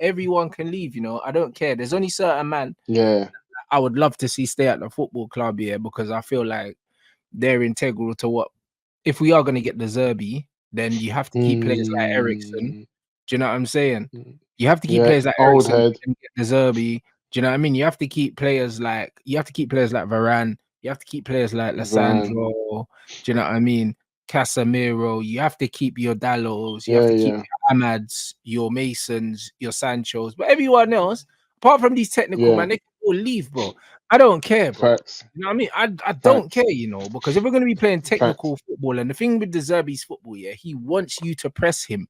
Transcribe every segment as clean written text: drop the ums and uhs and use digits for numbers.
Everyone can leave, you know. I don't care. There's only certain man Yeah. I would love to see stay at the football club here because I feel like they're integral to what. If we are going to get the Zerbi, then you have to keep players like Ericsson. Mm, Do you know what I'm saying? You have to keep yeah. players like Old Ericsson head. and get the Zerbi. Do you know what I mean? You have to keep players like Varane. You have to keep players like Varane. Lissandro. Do you know what I mean? Casemiro. You have to keep your Dallos. You have Yeah, to keep yeah, your Amads, your Masons, your Sanchos. But everyone else, apart from these technical yeah. man, they can all leave, bro. I don't care, bro. Facts. You know what I mean? I don't Facts. care, you know, because if we're going to be playing Facts. technical football, and the thing with the Zerbi's football, yeah, he wants you to press him.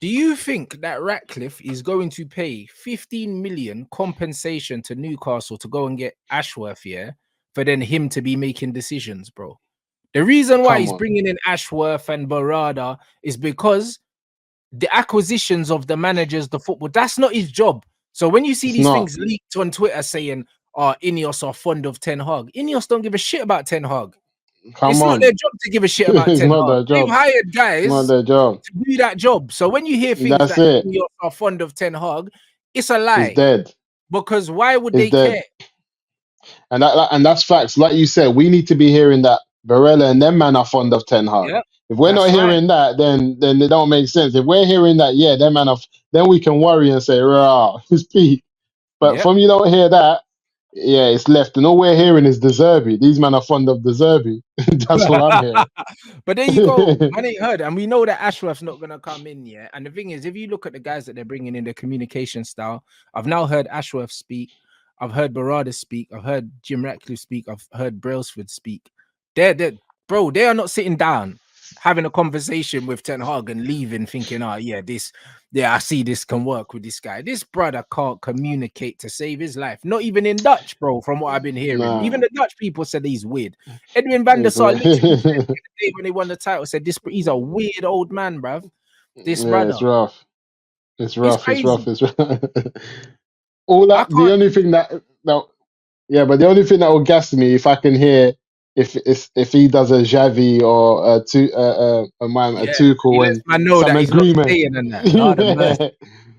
Do you think that Ratcliffe is going to pay 15 million compensation to Newcastle to go and get Ashworth, yeah, for then him to be making decisions, bro? The reason why Come he's on. bringing in Ashworth and Barada is because the acquisitions of the managers, the football, that's not his job. So when you see It's these not. things leaked on Twitter saying, oh, Ineos are fond of Ten Hag, Ineos don't give a shit about Ten Hag. Come It's not on. their job to give a shit about It's Ten not Hag. their They've job. hired It's not guys their job. to do that job. So when you hear things That's that it. Ineos are fond of Ten Hag, it's a It's lie. dead. Because why would It's they dead. care? And that's facts. Like you said, we need to be hearing that Barella and them man are fond of Ten Hag. Yeah, If we're not that's right. hearing that, then it don't make sense. If we're hearing that, yeah, them man are, then we can worry and say, rah, it's peak. But Yeah. from you don't hear that, yeah, it's left. And all we're hearing is the Zerbi. These men are fond of the Zerbi. That's all I'm hearing. But there you go. Man ain't heard. And we know that Ashworth's not going to come in yet. And the thing is, if you look at the guys that they're bringing in, their communication style, I've now heard Ashworth speak. I've heard Barada speak. I've heard Jim Ratcliffe speak. I've heard Brailsford speak. Bro, they are not sitting down having a conversation with Ten Hag and leaving thinking, oh, yeah, I see this can work with this guy. This brother can't communicate to save his life. Not even in Dutch, bro, from what I've been hearing. Nah. Even the Dutch people said he's weird. Edwin van der Sar literally said the day when they won the title, said he's a weird old man, bruv. This brother. It's rough. It's rough. Crazy. It's rough. All that, the only thing that but the only thing that will gas me if I can hear if he does a Xavi or a Tuchel and I know some that he's agreement. not staying in that. Lord have mercy.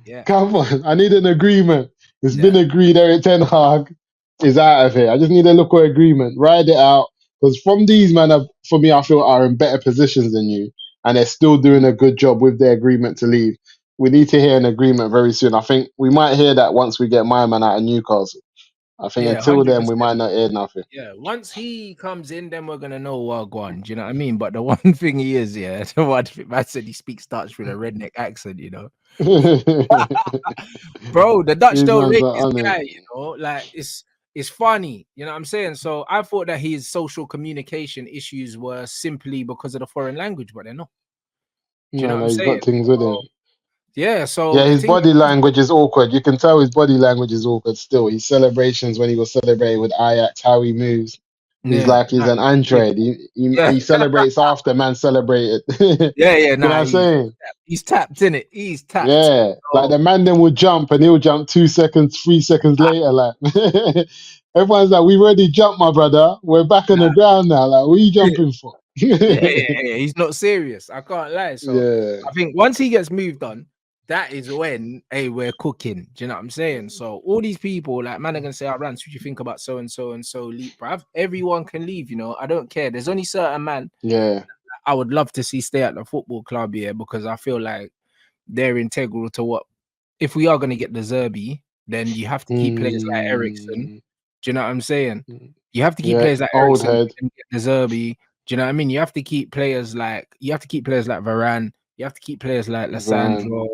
Yeah. Come on, I need an agreement. It's been agreed. Eric Ten Hag is out of here. I just need a local agreement. Ride it out. Because from these men, for me, I feel are in better positions than you, and they're still doing a good job with their agreement to leave. We need to hear an agreement very soon. I think we might hear that once we get my man out of Newcastle. I think until then, we might not hear nothing. Yeah, once he comes in, then we're gonna know what gone. Do you know what I mean? But the one thing he is, the one thing I said he speaks Dutch with a redneck accent, you know. Bro, the Dutch don't rate this guy, you know. Like it's funny, you know what I'm saying? So I thought that his social communication issues were simply because of the foreign language, but they're not. Do you know what I'm saying? He's got things with him. Yeah, so his body language is awkward. You can tell his body language is awkward still. His celebrations when he was celebrating with Ajax, how he moves. He's like he's an android. He celebrates after man celebrated. You know what I'm saying? He's tapped in it. He's tapped. Yeah, like the man then would jump and he'll jump 2 seconds, 3 seconds later. Like everyone's like, "We've already jumped, my brother. We're back on the ground now. Like, what are you jumping for?" He's not serious. I can't lie. So I think once he gets moved on, that is when, hey, we're cooking. Do you know what I'm saying? So all these people, like, man, are gonna say, "Oh, Rants, what do you think about so and so and so leap, bruv?" Everyone can leave, you know. I don't care. There's only certain man. I would love to see stay at the football club here because I feel like they're integral to what. If we are gonna get the Zerbi, then you have to keep players like Ericsson. Do you know what I'm saying? You have to keep players like Ericsson and get the Zerbi. Do you know what I mean? You have to keep players like Varane. You have to keep players like Lissandro.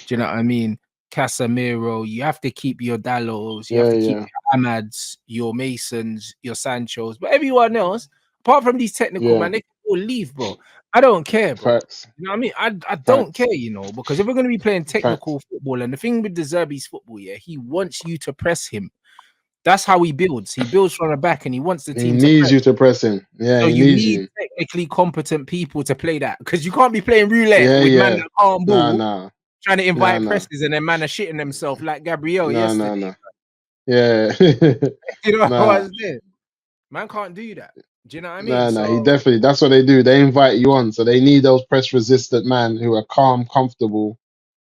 Do you know what I mean? Casemiro. You have to keep your Dallos. You have to keep your Amads, your Masons, your Sanchos. But everyone else, apart from these technical man, they can all leave, bro. I don't care, bro. Facts. You know what I mean? I don't care, you know, because if we're going to be playing technical football, and the thing with the Zerbi's football, he wants you to press him. That's how he builds. He builds from the back, and he wants the team. He needs you to press him. Yeah, so he you needs need you. technically competent people to play that because you can't be playing roulette with man that can't ball, trying to invite presses, and then man are shitting themselves like Gabriel yesterday. Yeah, you know what I'm saying? Man can't do that. Do you know what I mean? He definitely. That's what they do. They invite you on, so they need those press resistant men who are calm, comfortable,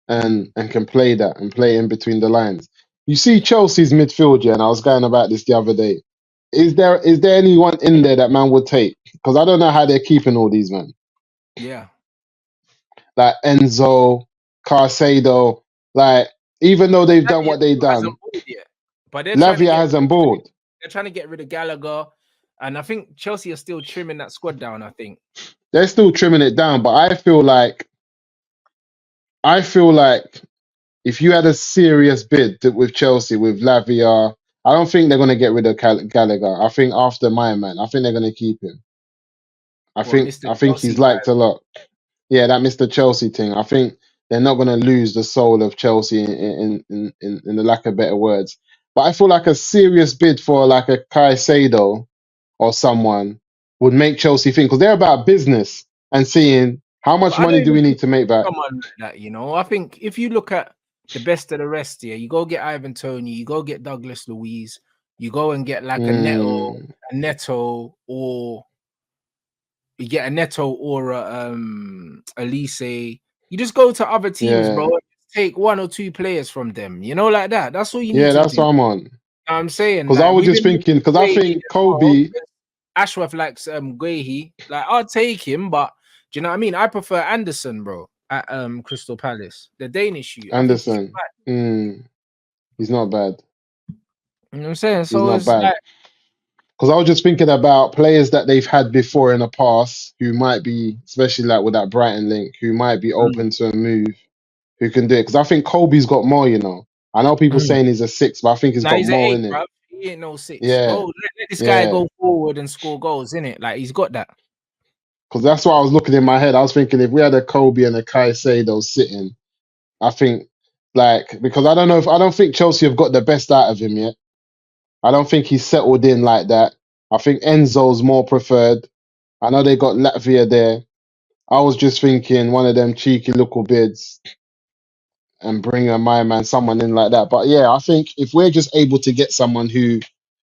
and can play that and play in between the lines. You see Chelsea's midfield, yeah, and I was going about this the other day. Is there anyone in there that man would take? Because I don't know how they're keeping all these men. Yeah. Like Enzo, Carcedo, like even though they've done what they've done, but they're Lavia hasn't balled. They're trying to get rid of Gallagher, and I think Chelsea are still trimming that squad down. I think they're still trimming it down, but I feel like if you had a serious bid with Chelsea with Lavia, I don't think they're going to get rid of Gallagher. I think after my man, I think they're going to keep him. I think he's liked a lot. Yeah, that Mr. Chelsea thing. I think they're not going to lose the soul of Chelsea in the lack of better words. But I feel like a serious bid for like a Caicedo or someone would make Chelsea think, because they're about business and seeing how much money do we need to make back. Someone like that, you know. I think if you look at the best of the rest here, you go get Ivan Toney, you go get Douglas Luiz, you go and get like a Neto, or you get a Neto or a Elise. You just go to other teams, bro. Take one or two players from them, you know, like that. That's all you need to do. Yeah, that's what I'm on. You know what I'm saying, because I was just thinking, because I think Kobe, Ashworth likes Guehi. Like, I'll take him, but do you know what I mean? I prefer Anderson, bro, at Crystal Palace, the Danish youth. Anderson. He's not bad. You know what I'm saying? So it's bad. Because I was just thinking about players that they've had before in the past who might be, especially like with that Brighton link, who might be open to a move, who can do it. Because I think Kobe's got more, you know. I know people saying he's a 6, but I think he's got more in it. Bro. He ain't no 6. Yeah. Bro, let this guy go forward and score goals, innit? Like, he's got that. Because that's what I was looking in my head. I was thinking if we had a Kobe and a Caicedo sitting, I think, like, because I don't think Chelsea have got the best out of him yet. I don't think he's settled in like that. I think Enzo's more preferred. I know they got Latvia there. I was just thinking one of them cheeky little bids and bring my man, someone in like that. But yeah, I think if we're just able to get someone who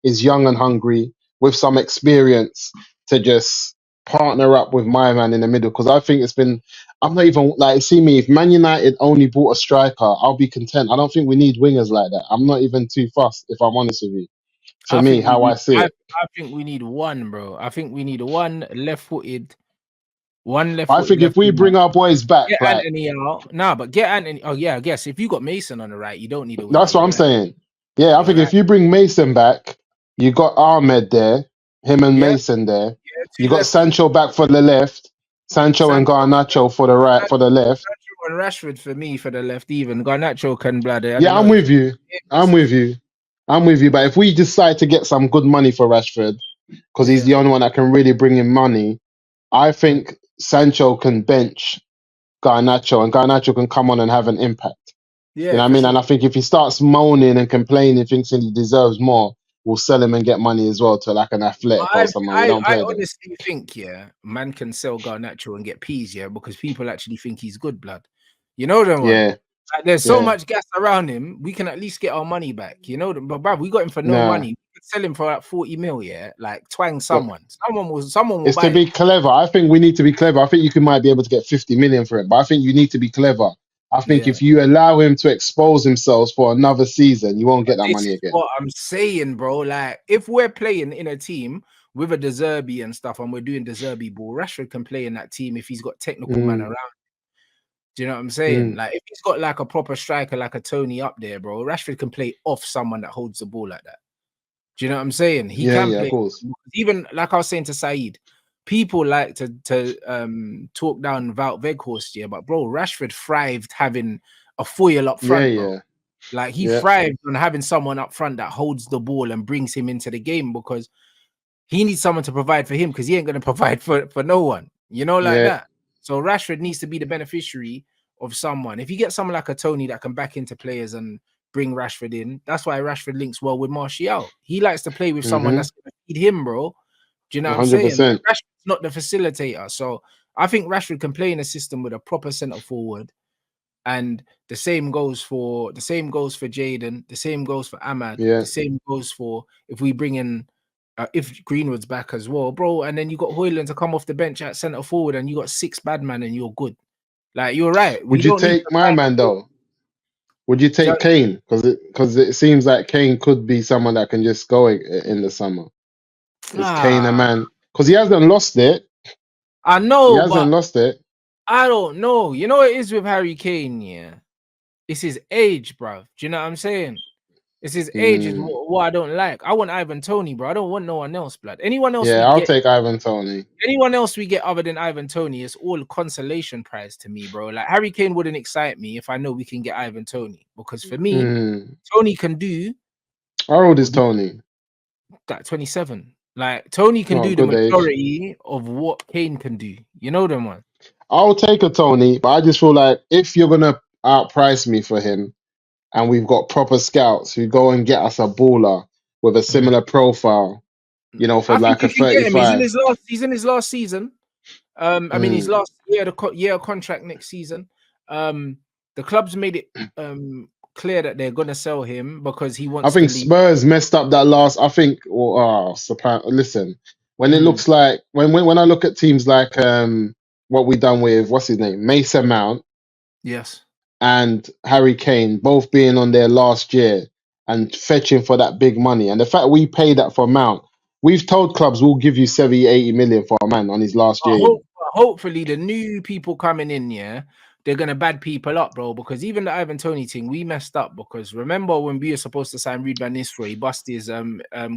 is young and hungry with some experience to just partner up with my man in the middle, because I think I'm not even like, see me, if Man United only bought a striker, I'll be content. I don't think we need wingers like that. I'm not even too fussed, if I'm honest with you. For me, how I see it. I think we need one, bro. I think we need one left-footed. I think if we bring our boys back, get Anthony out. Nah, but get Anthony. Oh yeah, I guess if you got Mason on the right, you don't need a. That's what I'm saying. Yeah, I think if you bring Mason back, you got Ahmed there, him and Mason there. You got Sancho back for the left, Sancho and Garnacho for the right, for the left. Sancho and Rashford for me for the left. Even Garnacho can bladder. Yeah, I'm with you. I'm with you. But if we decide to get some good money for Rashford, because he's the only one that can really bring in money, I think Sancho can bench Garnacho, and Garnacho can come on and have an impact. Yeah, you know what I mean? Sure. And I think if he starts moaning and complaining, thinking he deserves more, we'll sell him and get money as well to like an Athletic or someone. I honestly think, man can sell Garnacho and get peas, because people actually think he's good blood. You know them? Yeah. Like, there's so much gas around him, we can at least get our money back. You know them? But bruv, we got him for no money. We could sell him for like 40 mil, like twang someone. Someone will it's buy to be clever. I think we need to be clever. I think you might be able to get 50 million for it, but I think you need to be clever. I think if you allow him to expose himself for another season, you won't get that money again. What I'm saying, bro, like if we're playing in a team with a De Zerbi and stuff, and we're doing De Zerbi ball, Rashford can play in that team if he's got technical man around. Do you know what I'm saying? Like if he's got like a proper striker, like a Toney up there, bro, Rashford can play off someone that holds the ball like that. Do you know what I'm saying? He can play. Of course. Even like I was saying to Saeed, people like to talk down Wout Weghorst, but bro, Rashford thrived having a foil up front. Bro. Like he thrived on having someone up front that holds the ball and brings him into the game, because he needs someone to provide for him, because he ain't going to provide for no one, like that. So Rashford needs to be the beneficiary of someone. If you get someone like a Toney that can back into players and bring Rashford in, that's why Rashford links well with Martial. He likes to play with someone that's going to feed him, bro. Do you know what I'm saying? Like, Rashford's not the facilitator. So I think Rashford can play in a system with a proper centre forward. And the same goes for Jaden, the same goes for Ahmad, the same goes for if we bring in if Greenwood's back as well, bro, and then you got Højlund to come off the bench at centre forward, and you got 6 bad man, and you're good. Like you're right. We Would you don't need take to my man though? Would you take Kane? Because it seems like Kane could be someone that can just go in the summer. Is Kane a man? Because he hasn't lost it. I know, He hasn't lost it. I don't know. You know what it is with Harry Kane, yeah? It's his age, bro. Do you know what I'm saying? It's his age is what I don't like. I want Ivan Toney, bro. I don't want no one else, blood. Anyone else we I'll get, take Ivan Toney. anyone else we get other than Ivan Toney is all consolation prize to me, bro. Like Harry Kane wouldn't excite me if I know we can get Ivan Toney. Because for me, Toney can do. How old is Toney? That 27. Like Toney can do the majority of what Kane can do. You know them one. I'll take a Toney, but I just feel like if you're gonna outprice me for him, and we've got proper scouts who go and get us a baller with a similar profile, you know, for like a 35. He's in his last season. I mean, his last year, the year contract next season. The club's made it clear that they're gonna sell him because he wants. I think Spurs messed up that last. I think. Listen, when it looks like when I look at teams like what we done with what's his name, Mason Mount, yes, and Harry Kane, both being on their last year and fetching for that big money, and the fact we pay that for Mount, we've told clubs we'll give you 70, 80 million for a man on his last year. Hopefully, the new people coming in, yeah, they're gonna bad people up, bro. Because even the Ivan Toney thing, we messed up. Because remember when we were supposed to sign Ruud van Nistelrooy, he busted his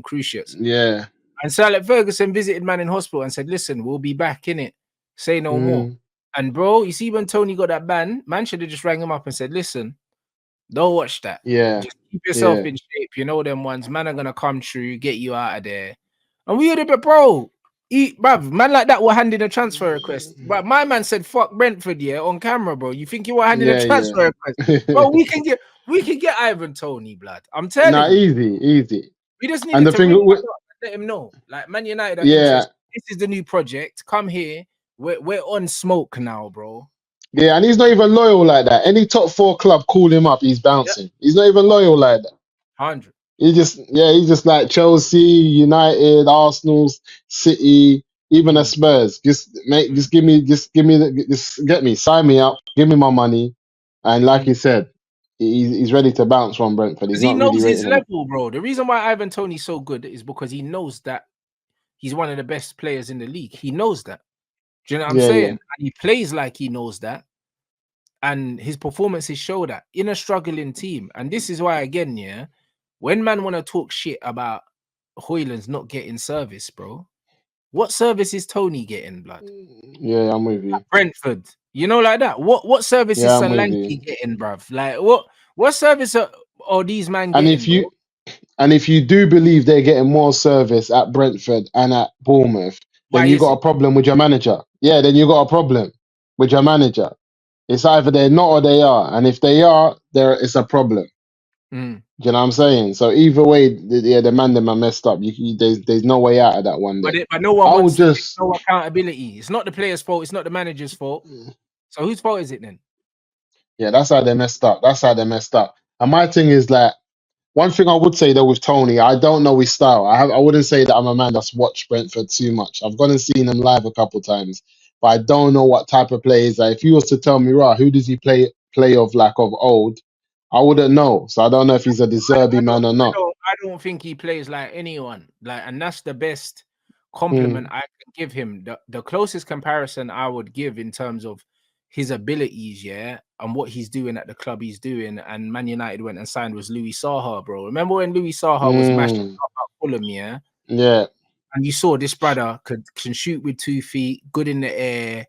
cruciates. Yeah. And Sir Alex Ferguson visited man in hospital and said, "Listen, we'll be back in it. Say no more." And bro, you see when Toney got that ban, man should have just rang him up and said, "Listen, don't watch that. Yeah. Just keep yourself in shape. You know them ones. Man are gonna come through, get you out of there." And we would have been, bro. Bruv, man like that were handing a transfer request. But my man said, "Fuck Brentford, yeah, on camera, bro. You think you were handing a transfer request? Bro, we can get Ivan Toney, blood. I'm telling you. Easy. We just need to let him know. Like Man United are interested. This is the new project. Come here. We're on smoke now, bro. Yeah, and he's not even loyal like that. Any top 4 club call him up, he's bouncing. Yep. He's not even loyal like that. 100. He's just like Chelsea, United, Arsenal, City, even the Spurs. Just get me, sign me up, give me my money, and like he said, he's ready to bounce from Brentford. He knows his level, bro. The reason why Ivan Toney's so good is because he knows that he's one of the best players in the league. He knows that. Do you know what I'm saying? And he plays like he knows that. And his performances show that in a struggling team. And this is why, again, yeah, when man want to talk shit about Højlund's not getting service, bro, what service is Toney getting, blood? Yeah, I'm with you. At Brentford, you know, like that. What service is Solanke getting, bruv? Like, what service are these man getting? And if you do believe they're getting more service at Brentford and at Bournemouth, then you got a problem with your manager. Yeah, then you got a problem with your manager. It's either they're not or they are. And if they are, it's a problem. Do you know what I'm saying? So either way, the man them are messed up. There's no way out of that one. But no one wants no accountability. It's not the player's fault. It's not the manager's fault. So whose fault is it then? Yeah, that's how they messed up. And my thing is like, one thing I would say though with Toney, I don't know his style. I wouldn't say that I'm a man that's watched Brentford too much. I've gone and seen him live a couple times, but I don't know what type of player is that. If you was to tell me, right, who does he play of old, I wouldn't know. So I don't know if he's a deserving man or not. I don't think he plays like anyone. Like, and that's the best compliment I can give him. The closest comparison I would give in terms of his abilities, yeah, and what he's doing at the club he's doing, and Man United went and signed was Louis Saha, bro. Remember when Louis Saha was mashing up at Fulham, yeah? Yeah. And you saw this brother can shoot with 2 feet, good in the air,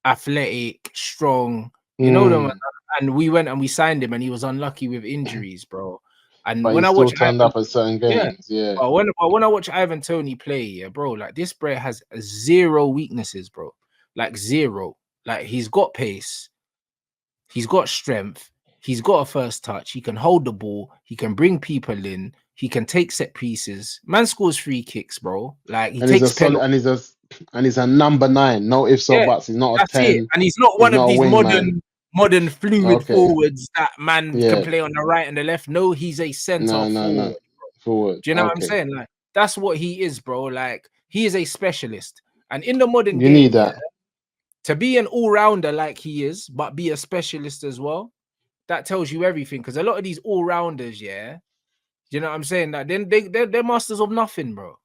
athletic, strong. You know them. And we went and we signed him, and he was unlucky with injuries, bro. And but when I watch turned up at certain games, But when I watch Ivan Toney play, yeah, bro, like this bro has 0 weaknesses, bro. Like 0. Like he's got pace, he's got strength, he's got a first touch, he can hold the ball, he can bring people in, he can take set pieces. Man scores free kicks, bro. Like he takes penalties. And he's a number 9, no ifs or buts. He's not a 10. And he's not one of these modern fluid forwards that man can play on the right and the left. No, he's a center forward. Do you know what I'm saying? Like that's what he is, bro. Like he is a specialist. And in the modern game, you need that. to be an all-rounder like he is, but be a specialist as well, that tells you everything. Because a lot of these all-rounders, yeah, you know what I'm saying? That then they're masters of nothing, bro.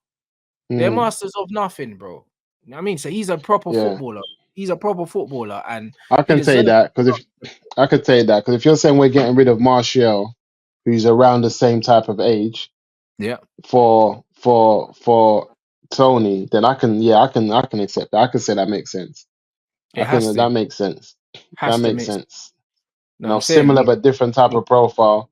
They're masters of nothing, bro. You know what I mean? So he's a proper footballer. He's a proper footballer, and I can say that because if you're saying we're getting rid of Martial, who's around the same type of age, yeah, for Toney, then I can accept that. I can say that makes sense. That makes sense. That makes sense. No, you know, similar but different type of profile,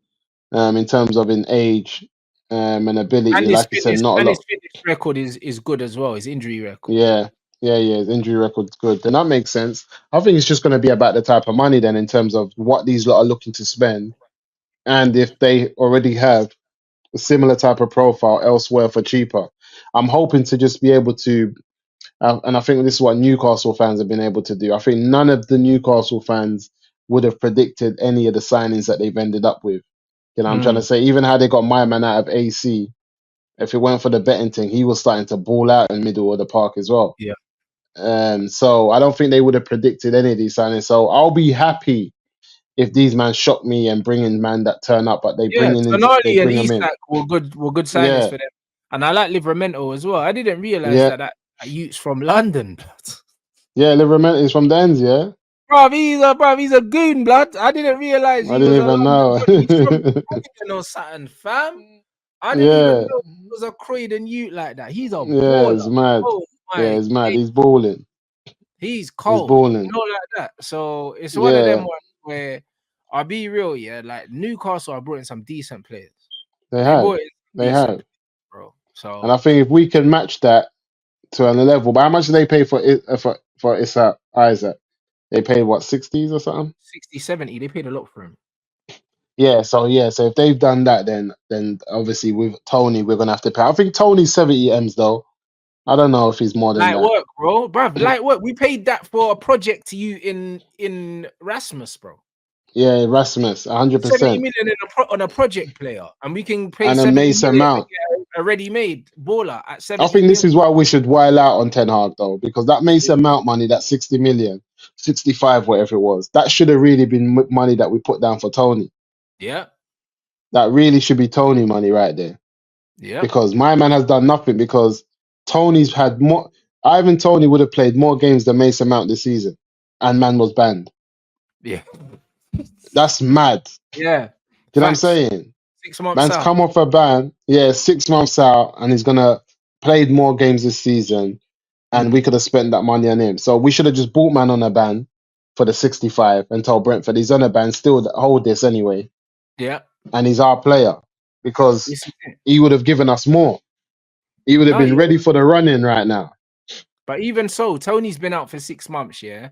in terms of in age, and ability. And like you said, not a lot. His fitness record is good as well. His injury record. Yeah. His injury record's good. Then that makes sense. I think it's just going to be about the type of money then, in terms of what these lot are looking to spend, and if they already have a similar type of profile elsewhere for cheaper. I'm hoping to just be able to, and I think this is what Newcastle fans have been able to do. I think none of the Newcastle fans would have predicted any of the signings that they've ended up with. You know, I'm trying to say, even how they got my man out of AC, if it weren't for the betting thing, he was starting to ball out in the middle of the park as well. Yeah. So I don't think they would have predicted any of these signings. So I'll be happy if these man shock me and bring in man that turn up, but they bring in Toney and Isak were good signings for them. And I like Livramento as well. I didn't realize that youth's from London. Yeah, Livramento is from Dens, yeah. He's a goon, blood. I didn't realize. I didn't even know. He's from Croydon or something, fam. I didn't even know he was a Croydon youth like that. He's a baller. It's mad. It's mad. He's balling. He's cold. He's balling. You know, like that. So it's one of them ones where I'll be real, like Newcastle are brought in some decent players. They have, bro. So, and I think if we can match that to a level, but how much do they pay for Isaac? They paid what, 60s or something? 60, 70. They paid a lot for him. So if they've done that, then obviously with Toney we're gonna have to pay. I think Toney's 70 M's though. I don't know if he's more than light that. work, bro. Light work. We paid that for a project to you in Rasmus, bro. Yeah, Rasmus, 100%. 70 million on a project player, and we can pay and a Mason Mount, a ready-made baller at 70. I think this is why we should while out on Ten Hag though, because that Mason Mount money, that 60 million, 65, whatever it was, that should have really been money that we put down for Toney. Yeah, that really should be Toney money right there. Yeah, because my man has done nothing, because Toney's had more. Ivan Toney would have played more games than Mason Mount this season, and man was banned. Yeah. That's mad. Yeah. You know what I'm saying? 6 months Man's out. come off a ban. Yeah, 6 months out, and he's gonna played more games this season, and we could have spent that money on him. So we should have just bought man on a ban for the 65 and told Brentford he's on a ban, still hold this anyway. Yeah. And he's our player, because he would have given us more. He would have been ready for the run-in right now. But even so, Toney's been out for 6 months, yeah?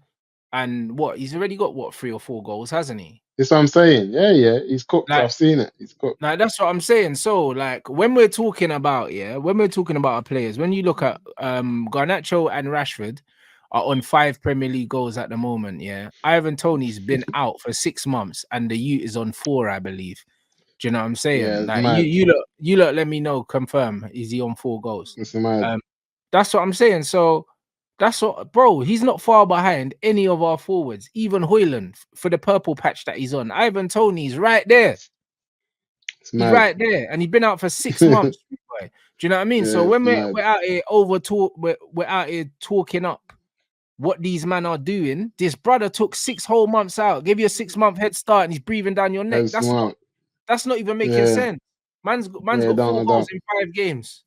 And he's already got 3 or 4 goals, hasn't he? That's what I'm saying. Yeah, he's cooked. I've seen it. He's cooked. Like, that's what I'm saying. So, like, when we're talking about our players, when you look at Garnacho and Rashford are on 5 Premier League goals at the moment, yeah. Ivan Toney's been out for 6 months, and the youth is on 4, I believe. Do you know what I'm saying? Yeah, like, you look, let me know, confirm, is he on 4 goals? That's what I'm saying. So that's what, bro, he's not far behind any of our forwards, even Højlund, for the purple patch that he's on. Ivan Toney's right there. He's right there, and he's been out for 6 months. Boy. Do you know what I mean? So when we're out here we're out here talking up what these men are doing. This brother took 6 whole months out, gave you a 6-month head start, and he's breathing down your neck. That's not even making sense. Man's got 4 goals in 5 games.